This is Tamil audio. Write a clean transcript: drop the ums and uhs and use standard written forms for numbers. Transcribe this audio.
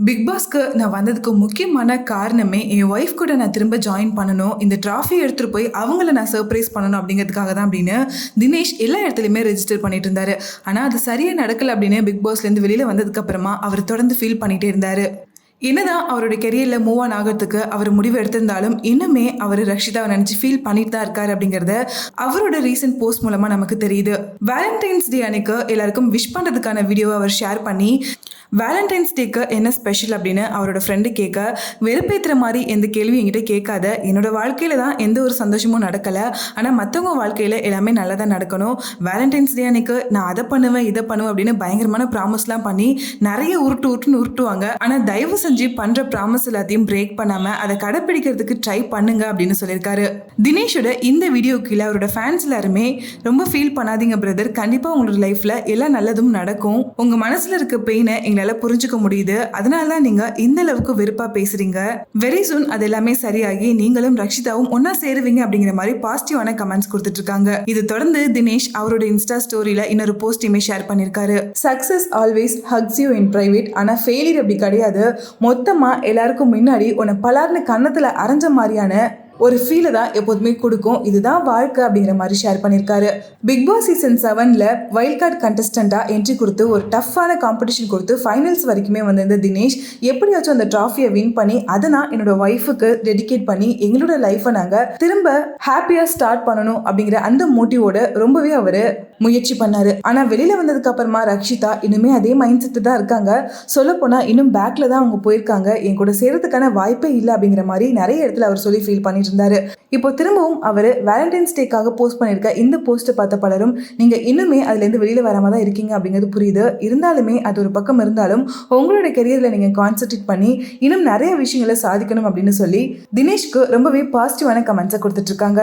பிக் பாஸ்க்கு நான் வந்ததுக்கு முக்கியமான காரணமே என் ஒய்ஃப் கூட நான் திரும்ப ஜாயின் பண்ணணும், இந்த ட்ராஃபி எடுத்துகிட்டு போய் அவங்கள நான் சர்ப்ரைஸ் பண்ணணும் அப்படிங்கிறதுக்காக தான் அப்படின்னு தினேஷ் எல்லா இடத்துலையுமே ரெஜிஸ்டர் பண்ணிட்டு இருந்தாரு. ஆனால் அது சரியாக நடக்கலை அப்படின்னு பிக் பாஸ்லேருந்து வெளியில் வந்ததுக்கப்புறமா அவர் தொடர்ந்து ஃபீல் பண்ணிகிட்டே இருந்தார். என்னதான் அவரோட கெரியரில் மூவ் ஆன் ஆகிறதுக்கு அவர் முடிவு எடுத்திருந்தாலும் இன்னுமே அவர் ரக்ஷிதாவை நினச்சி ஃபீல் பண்ணிட்டு தான் இருக்காரு அப்படிங்கிறத அவரோட ரீசன்ட் போஸ்ட் மூலமாக நமக்கு தெரியுது. வேலண்டைன்ஸ் டே அன்னைக்கு எல்லாருக்கும் விஷ் பண்ணுறதுக்கான வீடியோவை அவர் ஷேர் பண்ணி வேலண்டைன்ஸ் டேக்கு என்ன ஸ்பெஷல் அப்படின்னு அவரோட ஃப்ரெண்டு கேட்க, வெறுப்பேற்றுற மாதிரி எந்த கேள்வி என்கிட்ட கேட்காத, என்னோட வாழ்க்கையில் தான் எந்த ஒரு சந்தோஷமும் நடக்கலை, ஆனால் மற்றவங்க வாழ்க்கையில் எல்லாமே நல்லா தான் நடக்கணும், வேலண்டைன்ஸ் டே அன்னைக்கு நான் அதை பண்ணுவேன் இதை பண்ணுவேன் அப்படின்னு பயங்கரமான ப்ராமிஸ்லாம் பண்ணி நிறைய உருட்டுவாங்க. ஆனால் தயவு செஞ்சு பண்ணுற ப்ராமிஸ் எல்லாத்தையும் பிரேக் பண்ணாமல் அதை கடைப்பிடிக்கிறதுக்கு ட்ரை பண்ணுங்க அப்படின்னு சொல்லியிருக்காரு. தினேஷோட இந்த வீடியோ கீழே அவரோட ஃபேன்ஸ் எல்லாருமே ரொம்ப ஃபீல் பண்ணாதீங்க பிரதர், கண்டிப்பாக உங்களோட லைஃப்பில் எல்லா நல்லதும் நடக்கும், உங்கள் மனசில் இருக்க பெயினை எங்களால புரிஞ்சுக்க முடியுது, அதனால தான் நீங்க இந்த அளவுக்கு வெறுப்பா பேசுறீங்க, வெரி சூன் அது எல்லாமே சரியாகி நீங்களும் ரக்ஷிதாவும் ஒன்னா சேருவீங்க அப்படிங்கிற மாதிரி பாசிட்டிவான கமெண்ட்ஸ் கொடுத்துட்டு இருக்காங்க. இது தொடர்ந்து தினேஷ் அவரோட இன்ஸ்டா ஸ்டோரியில இன்னொரு போஸ்டையுமே ஷேர் பண்ணிருக்காரு. Success always hugs you in private, ஆனா ஃபெயிலியர் அப்படி கிடையாது, மொத்தமா எல்லாருக்கும் முன்னாடி உன்னை பலார்னு கன்னத்துல அரைஞ்ச மாதிரியான ஒரு ஃபீலை தான் எப்போதுமே கொடுக்கும், இதுதான் வாழ்க்கை அப்படிங்கிற மாதிரி ஷேர் பண்ணியிருக்காரு. பிக் பாஸ் சீசன் 7ல் வைல்ட் கார்டு கண்டஸ்டண்ட்டாக என்ட்ரி கொடுத்து ஒரு டஃப்பான காம்படிஷன் கொடுத்து ஃபைனல்ஸ் வரைக்குமே வந்திருந்த தினேஷ் எப்படியாச்சும் அந்த ட்ராஃபியை வின் பண்ணி அதை நான் என்னோட ஒய்ஃபுக்கு டெடிகேட் பண்ணி எங்களோட லைஃப்பை நாங்கள் திரும்ப ஹாப்பியாக ஸ்டார்ட் பண்ணணும் அப்படிங்கிற அந்த மோட்டிவோட ரொம்பவே அவர் முயற்சி பண்ணாரு. ஆனால் வெளியில் வந்ததுக்கு அப்புறமா ரக்ஷிதா இன்னுமே அதே மைண்ட் செட்டு தான் இருக்காங்க, சொல்லப்போனால் இன்னும் பேக்கில் தான் அவங்க போயிருக்காங்க, என் கூட சேர்றதுக்கான வாய்ப்பே இல்லை அப்படிங்கிற மாதிரி நிறைய இடத்துல அவர் சொல்லி ஃபீல் பண்ணிட்டு இருந்தாரு. இப்போ திரும்பவும் அவர் வேலண்டைன்ஸ் டேக்காக போஸ்ட் பண்ணியிருக்க இந்த போஸ்ட்டை பார்த்த பலரும் நீங்கள் இன்னுமே அதுலேருந்து வெளியில் வராமல் தான் இருக்கீங்க அப்படிங்கிறது புரியுது, இருந்தாலுமே அது ஒரு பக்கம் இருந்தாலும் உங்களோட கெரியரில் நீங்கள் கான்சென்ட்ரேட் பண்ணி இன்னும் நிறைய விஷயங்களை சாதிக்கணும் அப்படின்னு சொல்லி தினேஷ்க்கு ரொம்பவே பாசிட்டிவான கமெண்ட்ஸை கொடுத்துட்டு இருக்காங்க.